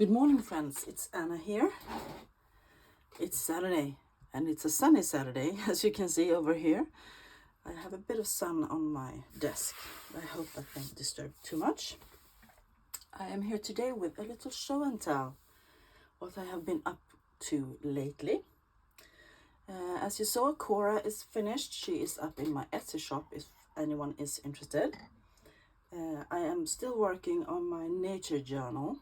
Good morning, friends. It's Anna here. It's Saturday, and it's a sunny Saturday, as you can see over here. I have a bit of sun on my desk. I hope that won't disturb too much. I am here today with a little show and tell what I have been up to lately. As you saw, Cora is finished. She is up in my Etsy shop if anyone is interested. I am still working on my nature journal.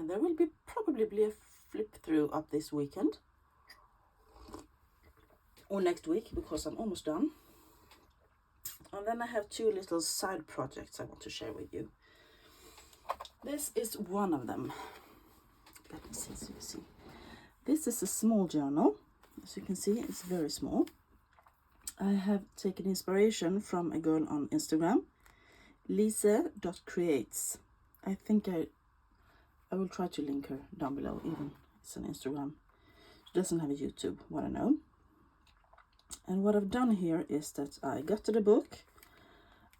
There will be probably a flip through up this weekend or next week because I'm almost done. And then I have two little side projects I want to share with you. This is one of them. Let me see so you see. This is a small journal. As you can see, it's very small. I have taken inspiration from a girl on Instagram, lise.creates. I think I will try to link her down below, even it's on Instagram. She doesn't have a YouTube, what I know. And what I've done here is that I got to the book.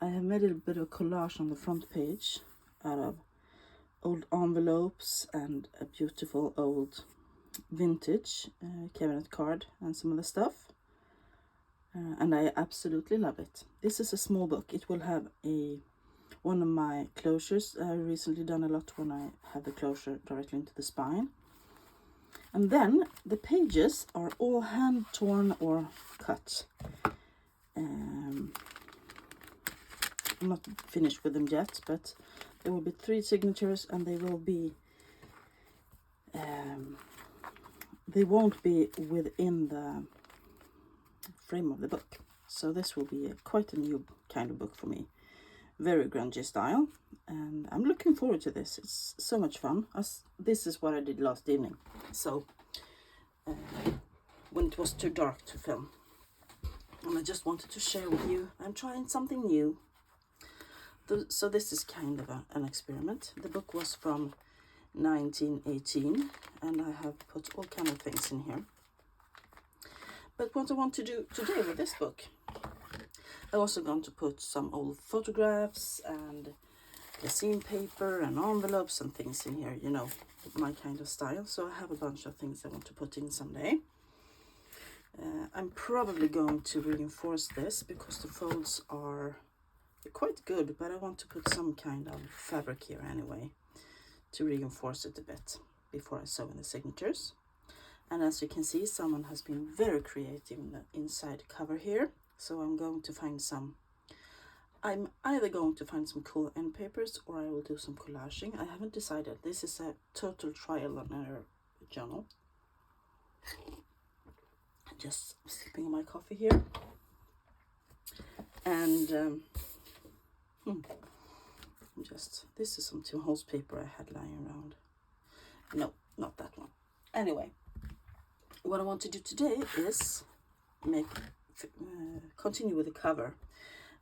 I have made a bit of collage on the front page out of old envelopes and a beautiful old vintage cabinet card and some other stuff. And I absolutely love it. This is a small book. It will have one of my closures. I've recently done a lot when I have the closure directly into the spine. And then the pages are all hand torn or cut. I'm not finished with them yet, but there will be 3 signatures, and they will be they won't be within the frame of the book. So this will be quite a new kind of book for me. Very grungy style, and I'm looking forward to this. It's so much fun. This is what I did last evening, so when it was too dark to film, and I just wanted to share with you. I'm trying something new, so this is kind of an experiment. The book was from 1918, and I have put all kind of things in here. But what I want to do today with this book, I'm also going to put some old photographs and scene paper and envelopes and things in here, you know, my kind of style. So I have a bunch of things I want to put in someday. I'm probably going to reinforce this because the folds are quite good, but I want to put some kind of fabric here anyway to reinforce it a bit before I sew in the signatures. And as you can see, someone has been very creative in the inside cover here. So I'm either going to find some cool end papers or I will do some collaging. I haven't decided. This is a total trial and error journal. Just sipping my coffee here. And this is some Tim Holtz paper I had lying around. No, not that one. Anyway, what I want to do today is continue with the cover.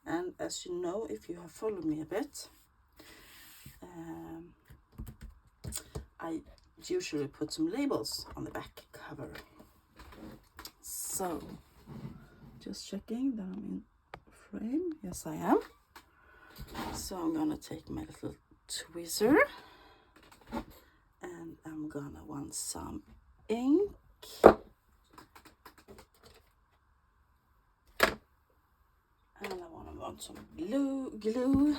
And as you know, if you have followed me a bit, I usually put some labels on the back cover. So, just checking that I'm in frame. Yes, I am. So I'm gonna take my little tweezer, and I'm gonna want some ink. And I want some glue.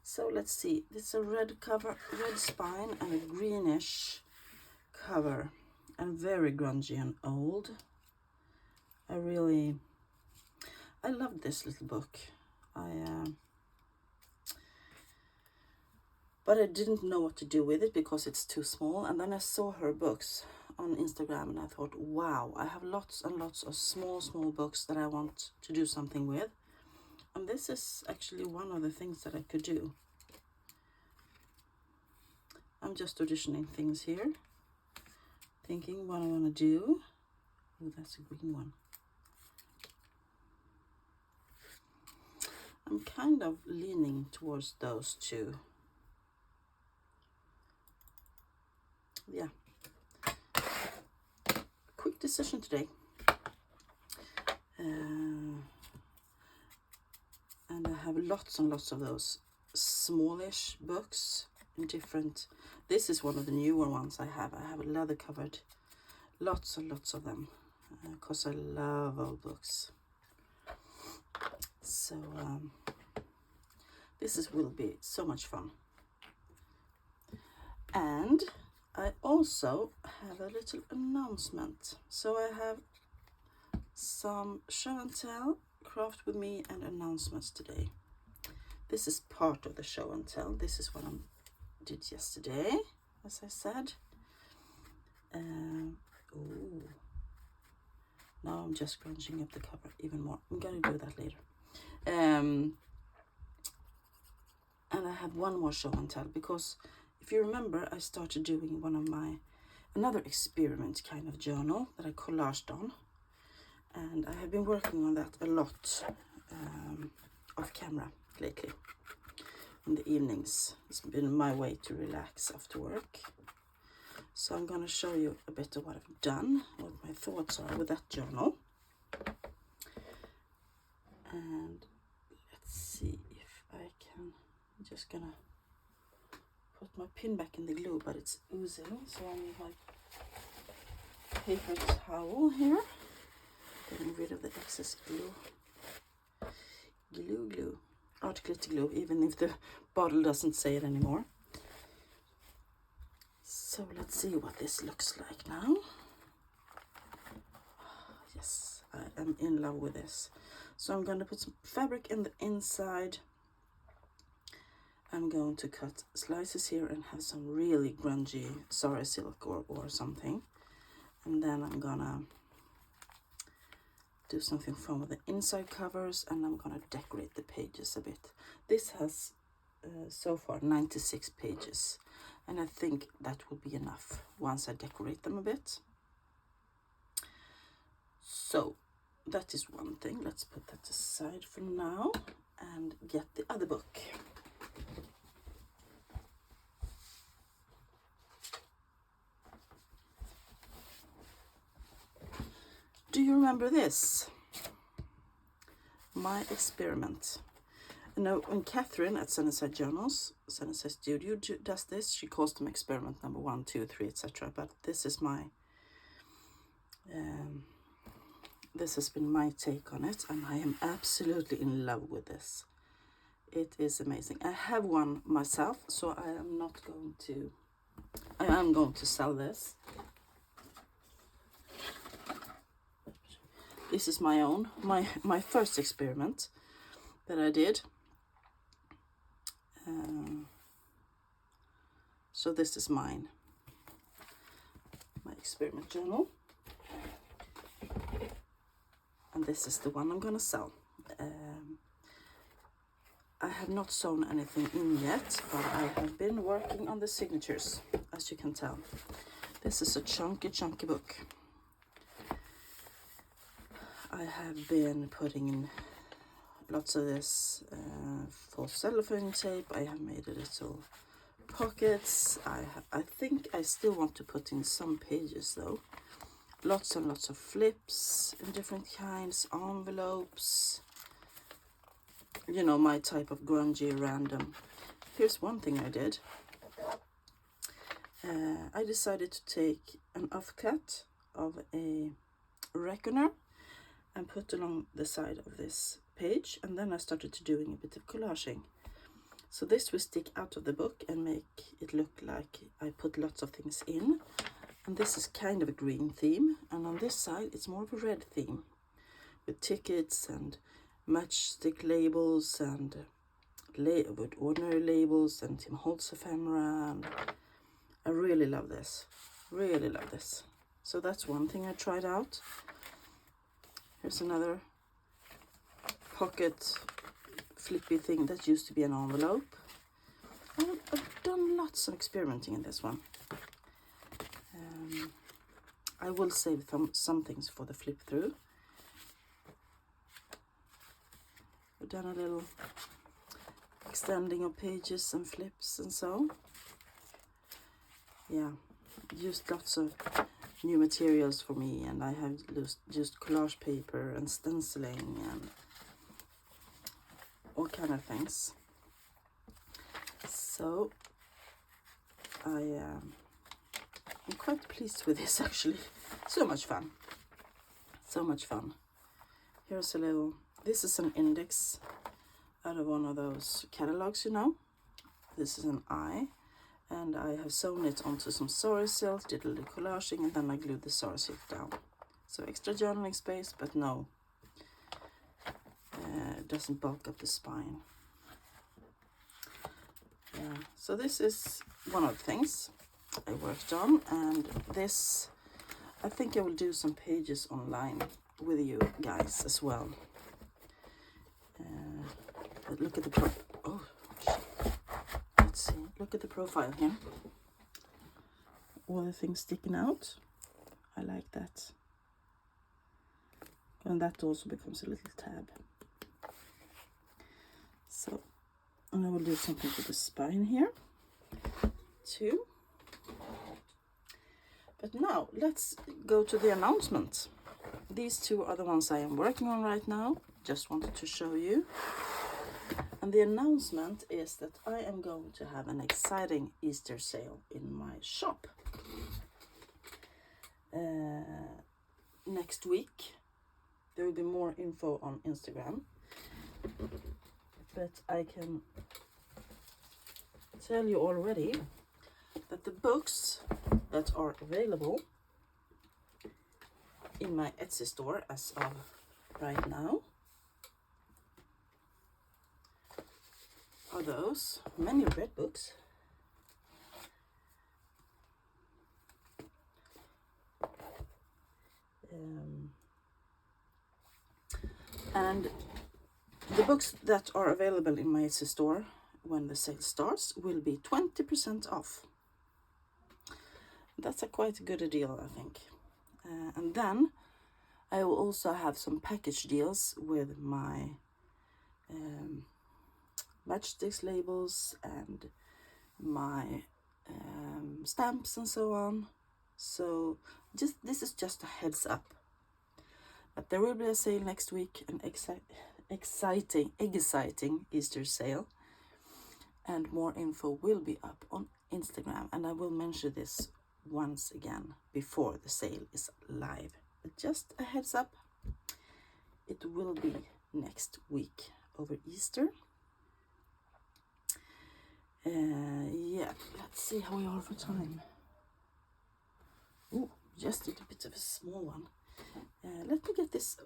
So let's see. This is a red cover, red spine, and a greenish cover, and very grungy and old. I love this little book. But I didn't know what to do with it because it's too small. And then I saw her books on Instagram and I thought, wow, I have lots and lots of small books that I want to do something with. And this is actually one of the things that I could do. I'm just auditioning things here, thinking what I want to do. Oh, that's a green one. I'm kind of leaning towards those two. Yeah. Quick decision today. And I have lots and lots of those smallish books in different. This is one of the newer ones I have. I have a leather covered, lots and lots of them, because I love old books. So will be so much fun. And I also have a little announcement. So I have some show and tell, craft with me, and announcements today. This is part of the show and tell. This is what I did yesterday, as I said. Now I'm just scrunching up the cover even more. I'm gonna do that later. And I have one more show and tell, because if you remember, I started doing another experiment kind of journal that I collaged on, and I have been working on that a lot off camera lately in the evenings. It's been my way to relax after work. So I'm going to show you a bit of what I've done, what my thoughts are with that journal. And let's see if I can. I'm just gonna put my pin back in the glue, but it's oozing, so I need my paper towel here. Getting rid of the excess glue. Glue. Art glitter glue, even if the bottle doesn't say it anymore. So let's see what this looks like now. Yes, I am in love with this. So I'm going to put some fabric in the inside. I'm going to cut slices here and have some really grungy Zara silk or something. And then I'm gonna do something fun with the inside covers, and I'm gonna decorate the pages a bit. This has so far 96 pages, and I think that will be enough once I decorate them a bit. So that is one thing. Let's put that aside for now and get the other book. Do you remember this? My experiment. You know, when Catherine at Sunnyside Journals, Sunnyside Studio does this, she calls them experiment number 1, 2, 3, etc. But this is my, this has been my take on it, and I am absolutely in love with this. It is amazing. I have one myself, so I am going to sell this. This is my own, my first experiment that I did. So this is mine, my experiment journal. And this is the one I'm gonna sell. I have not sewn anything in yet, but I have been working on the signatures, as you can tell. This is a chunky book. I have been putting in lots of this false cellophane tape. I have made little pockets. I think I still want to put in some pages though. Lots and lots of flips in different kinds, envelopes. You know, my type of grungy random. Here's one thing I did. I decided to take an offcut of a reckoner and put along the side of this page, and then I started to doing a bit of collaging. So this will stick out of the book and make it look like I put lots of things in. And this is kind of a green theme, and on this side it's more of a red theme with tickets and matchstick labels and with ordinary labels and Tim Holtz ephemera. And I really love this, really love this. So that's one thing I tried out. Here's another pocket flippy thing that used to be an envelope. I've done lots of experimenting in this one. I will save some things for the flip through. I've done a little extending of pages and flips and so. Yeah, used lots of new materials for me, and I have used collage paper and stenciling and all kind of things. So I'm quite pleased with this actually. So much fun. So much fun. Here's a little, this is an index out of one of those catalogs, you know. This is an eye, and I have sewn it onto some sari silk, did a little collaging, and then I glued the sari silk down. So extra journaling space, but no, it doesn't bulk up the spine. Yeah, so this is one of the things I worked on, and this, I think I will do some pages online with you guys as well. But look at the let's see, look at the profile here. All the things sticking out. I like that. And that also becomes a little tab. So, and I will do something to the spine here too. But now let's go to the announcement. These two are the ones I am working on right now. Just wanted to show you. And the announcement is that I am going to have an exciting Easter sale in my shop next week. There will be more info on Instagram, but I can tell you already that the books that are available in my Etsy store as of right now are those many red books. And the books that are available in my Etsy store when the sale starts will be 20% off. That's a quite good deal, I think. And then I will also have some package deals with my matchsticks labels and my stamps and so on. So this is just a heads up. But there will be a sale next week, an exciting Easter sale, and more info will be up on Instagram, and I will mention this once again before the sale is live. But just a heads up, it will be next week over Easter. Yeah, let's see how we are for time. Oh, just a bit of a small one. Let me get this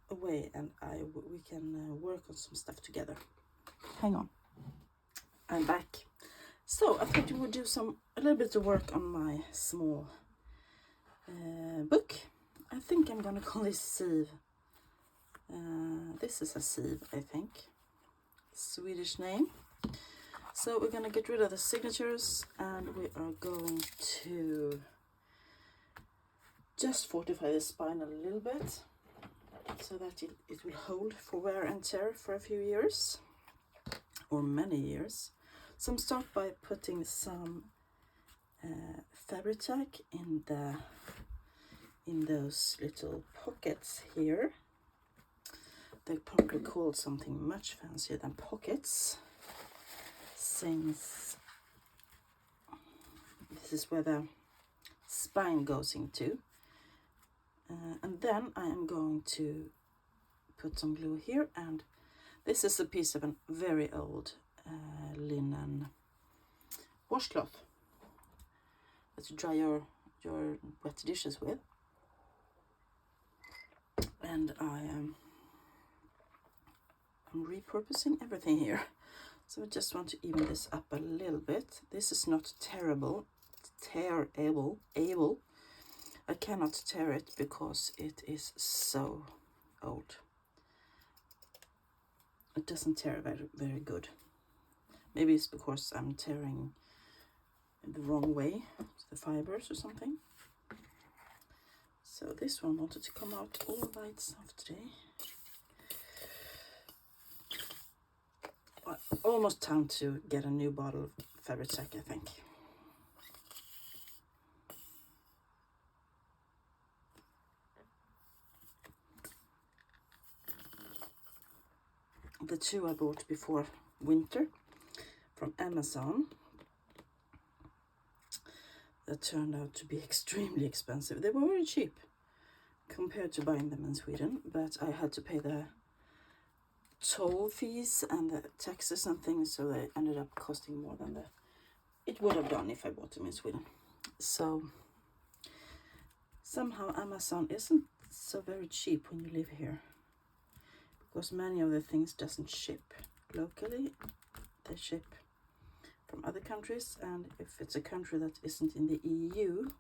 away, and we can work on some stuff together. Hang on, I'm back. So I thought we would do a little bit of work on my small book. I think I'm gonna call this Siv. This is a Siv, I think. Swedish name. So we're gonna get rid of the signatures, and we are going to just fortify the spine a little bit so that it will hold for wear and tear for a few years or many years. So I'm start by putting some fabric tack in those little pockets here. They're probably called something much fancier than pockets, since this is where the spine goes into. And then I am going to put some glue here, and this is a piece of a very old linen washcloth that you dry your wet dishes with. And I'm repurposing everything here. So I just want to even this up a little bit. This is not tearable. I cannot tear it because it is so old. It doesn't tear very good. Maybe it's because I'm tearing the wrong way, the fibers or something. So this one wanted to come out all by itself today. Almost time to get a new bottle of fabric tack, I think. The two I bought before winter from Amazon. that turned out to be extremely expensive. They were very cheap compared to buying them in Sweden, but I had to pay the toll fees and the taxes and things, so they ended up costing more than it would have done if I bought them in Sweden. So somehow Amazon isn't so very cheap when you live here, because many of the things doesn't ship locally. They ship from other countries, and if it's a country that isn't in the EU,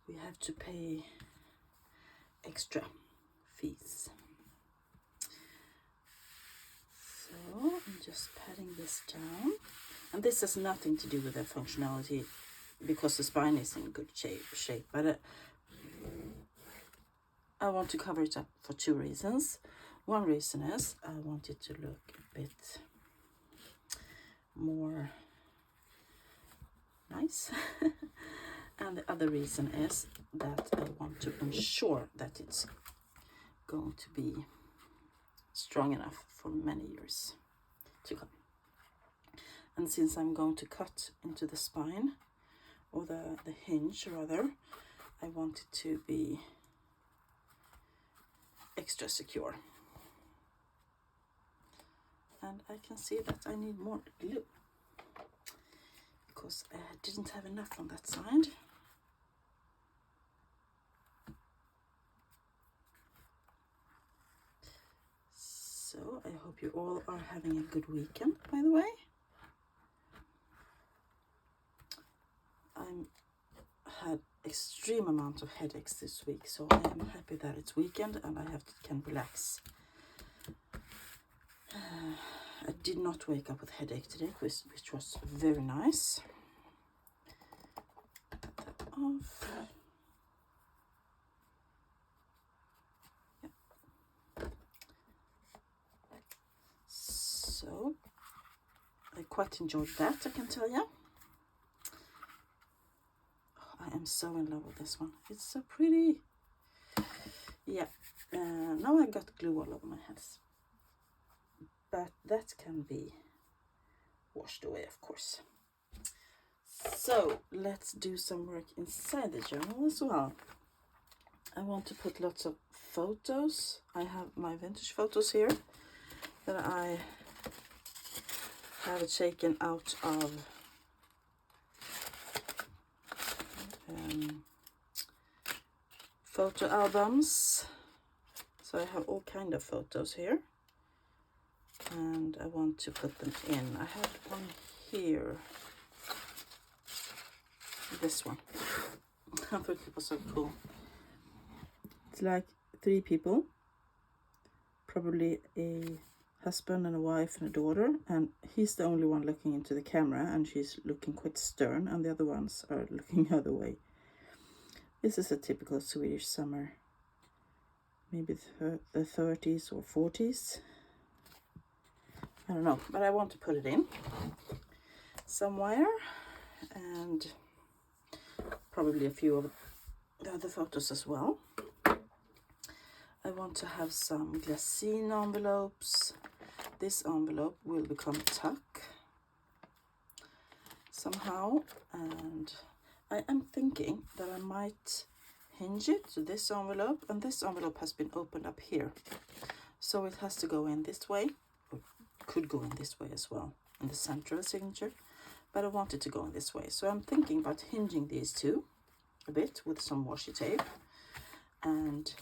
we have to pay extra fees. So I'm just patting this down, and this has nothing to do with the functionality, because the spine is in good shape, but I want to cover it up for two reasons. One reason is I want it to look a bit more nice. And the other reason is that I want to ensure that it's going to be strong enough for many years to come. And since I'm going to cut into the spine, or the hinge rather, I want it to be extra secure. And I can see that I need more glue, because I didn't have enough on that side. So I hope you all are having a good weekend, by the way. I had extreme amount of headaches this week, so I am happy that it's weekend and I can relax. I did not wake up with headache today, which was very nice. Cut that off. Yeah. So I quite enjoyed that, I can tell you. I am so in love with this one. It's so pretty. Yeah. Now I got glue all over my hands, but that can be washed away, of course. So let's do some work inside the journal as well. I want to put lots of photos. I have my vintage photos here that I have taken out of photo albums. So I have all kind of photos here, and I want to put them in. I have one here, this one. I thought it was so cool. It's like 3 people, probably a husband and a wife and a daughter, and he's the only one looking into the camera, and she's looking quite stern, and the other ones are looking the other way. This is a typical Swedish summer, maybe the 30s or 40s. I don't know, but I want to put it in somewhere, and probably a few of the other photos as well. I want to have some glassine envelopes. This envelope will become a tuck somehow, and I am thinking that I might hinge it to this envelope, and this envelope has been opened up here, so it has to go in this way, or could go in this way as well, in the center of the signature, but I want it to go in this way. So I'm thinking about hinging these two a bit with some washi tape, and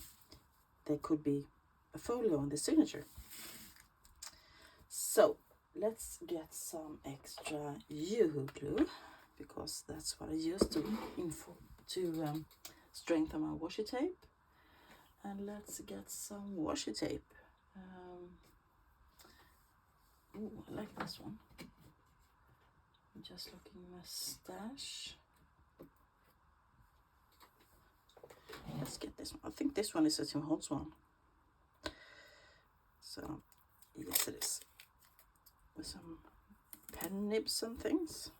there could be a folio on the signature. So let's get some extra Yoo-hoo glue, because that's what I use to strengthen my washi tape. And let's get some washi tape. Ooh, I like this one. I'm just looking at my stash. Let's get this one. I think this one is a Tim Holtz one. So, yes it is. With some pen nibs and things.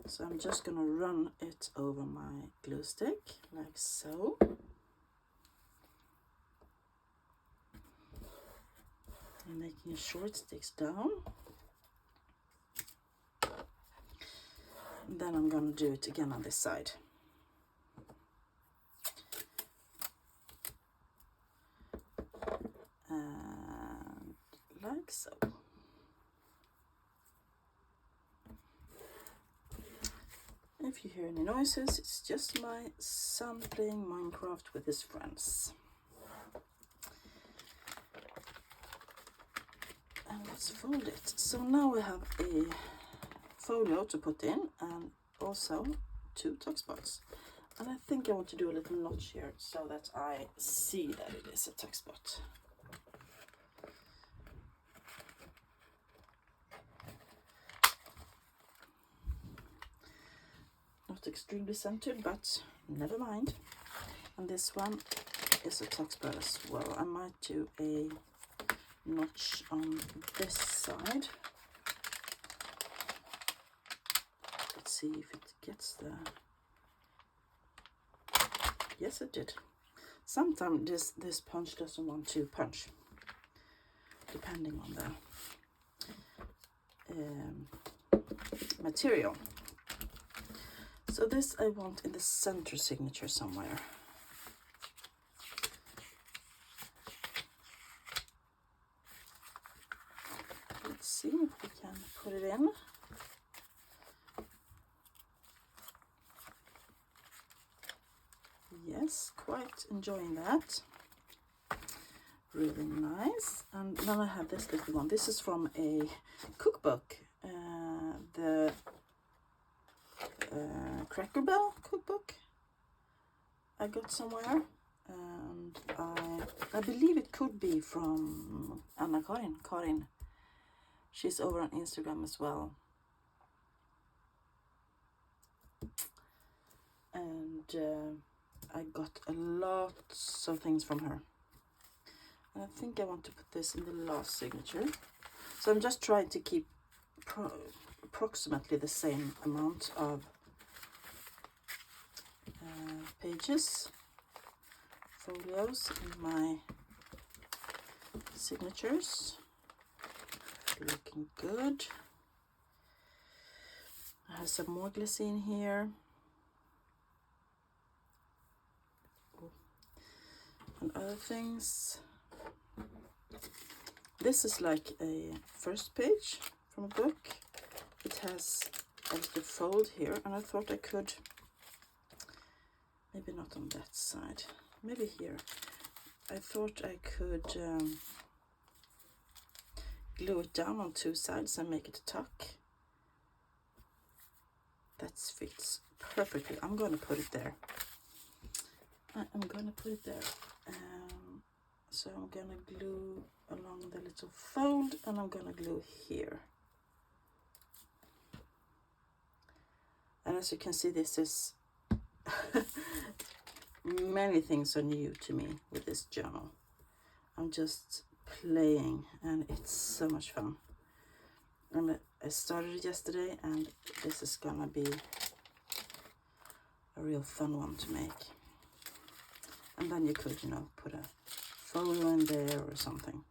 So I'm just gonna run it over my glue stick, like so. And making sure it sticks down. And then I'm gonna do it again on this side. And like so. If you hear any noises, it's just my son playing Minecraft with his friends. And let's fold it. So now we have a folio to put in and also 2 tuck spots. And I think I want to do a little notch here so that I see that it is a tuck spot. Not extremely centered, but never mind. And this one is a tuck spot as well. I might do a notch on this side. Let's see if it gets there. Yes, it did. Sometimes this punch doesn't want to punch, depending on the material. So this I want in the center signature somewhere. Let's see if we can put it in. Yes, quite enjoying that. Really nice. And then I have this little one. This is from a cookbook, the Cracker Barrel cookbook I got somewhere, and I believe it could be from Karin. She's over on Instagram as well. And I got a lot of things from her. And I think I want to put this in the last signature. So I'm just trying to keep approximately the same amount of pages, folios in my signatures. Looking good. I have some more glycine here. And other things. This is like a first page from a book. It has a little fold here, and I thought I could, maybe not on that side, maybe here. I thought I could glue it down on 2 sides and make it a tuck. That fits perfectly. I'm going to put it there. So I'm going to glue along the little fold, and I'm going to glue here. And as you can see, this is many things are new to me with this journal. I'm just playing, and it's so much fun. And I started it yesterday, and this is gonna be a real fun one to make. And then you could, put a photo in there or something.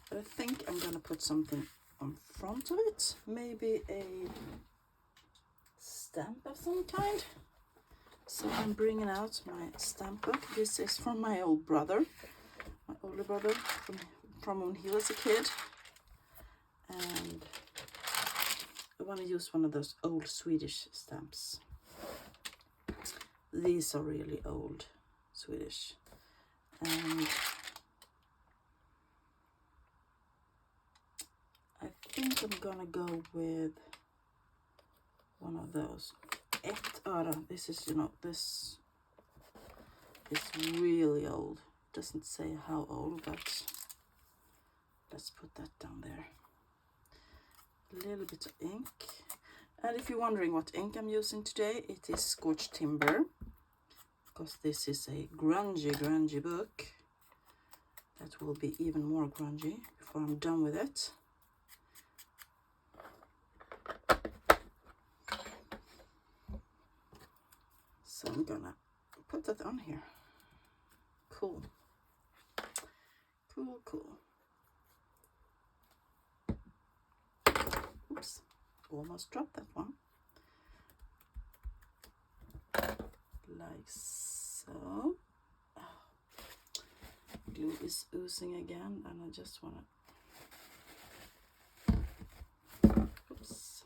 But I think I'm gonna put something on front of it, maybe a stamp of some kind. So I'm bringing out my stamp book. This is from my old brother, my older brother, from when he was a kid. And I want to use one of those old Swedish stamps. These are really old Swedish. And I think I'm gonna go with one of those. Ett öra. This is, this is really old. Doesn't say how old, but let's put that down there. A little bit of ink. And if you're wondering what ink I'm using today, it is Scorched Timber, because this is a grungy book that will be even more grungy before I'm done with it. So I'm gonna put that on here. Cool. Oops, almost dropped that one. like so. Glue is oozing again, and I just want to, oops,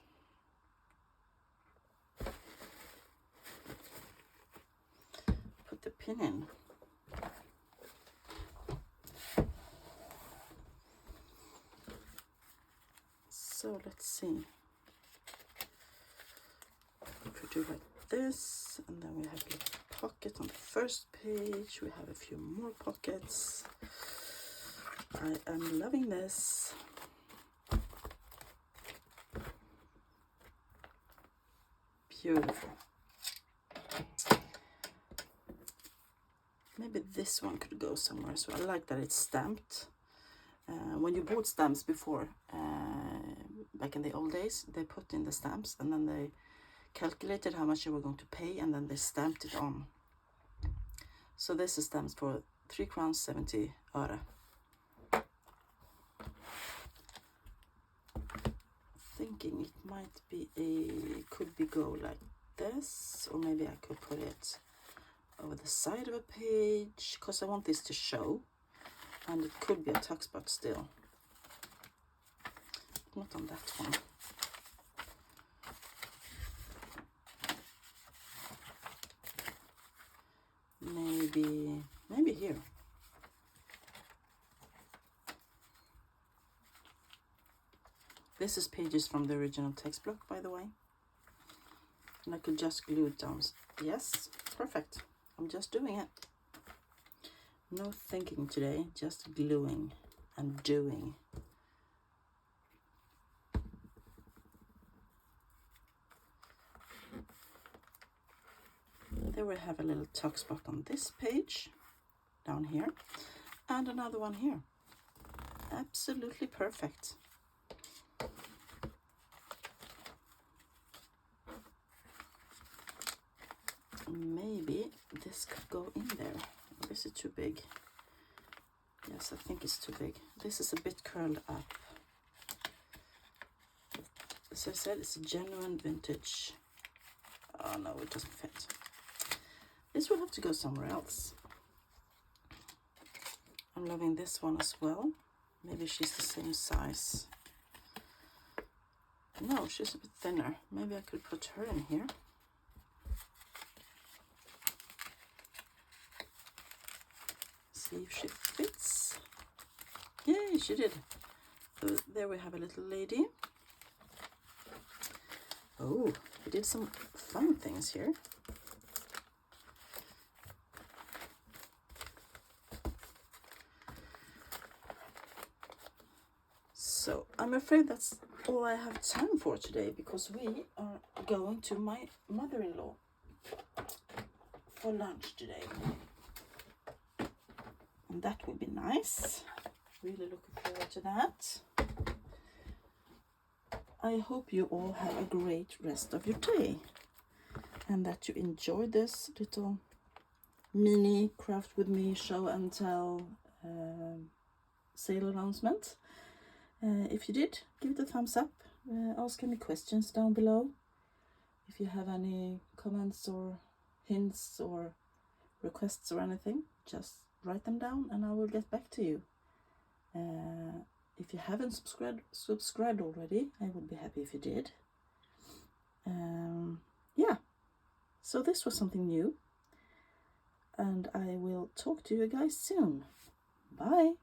put the pin in. So let's see. If we do like this, and then we have a little pocket on the first page, we have a few more pockets. I am loving this. Beautiful. Maybe this one could go somewhere. So I like that it's stamped. When you bought stamps before, back in the old days, they put in the stamps and then they calculated how much you were going to pay, and then they stamped it on. So this is stamps for 3 crowns 70 öre. Thinking it might be could be go like this, or maybe I could put it over the side of a page, because I want this to show, and it could be a tuck spot still. Not on that one. Maybe here. This is pages from the original text block, by the way. And I could just glue it down. Yes, perfect. I'm just doing it. No thinking today, just gluing and doing. There we have a little tuck spot on this page, down here, and another one here. Absolutely perfect. Maybe this could go in there. Or is it too big? Yes, I think it's too big. This is a bit curled up. As I said, it's a genuine vintage. Oh no, it doesn't fit. This will have to go somewhere else. I'm loving this one as well. Maybe she's the same size. No, she's a bit thinner. Maybe I could put her in here. See if she fits. Yay, she did. So there we have a little lady. Oh, we did some fun things here. So I'm afraid that's all I have time for today, because we are going to my mother-in-law for lunch today. And that will be nice. Really looking forward to that. I hope you all have a great rest of your day, and that you enjoy this little mini craft with me show and tell sale announcement. If you did, give it a thumbs up. Ask any questions down below. If you have any comments or hints or requests or anything, just write them down and I will get back to you. If you haven't subscribed already, I would be happy if you did. Yeah, so this was something new, and I will talk to you guys soon. Bye.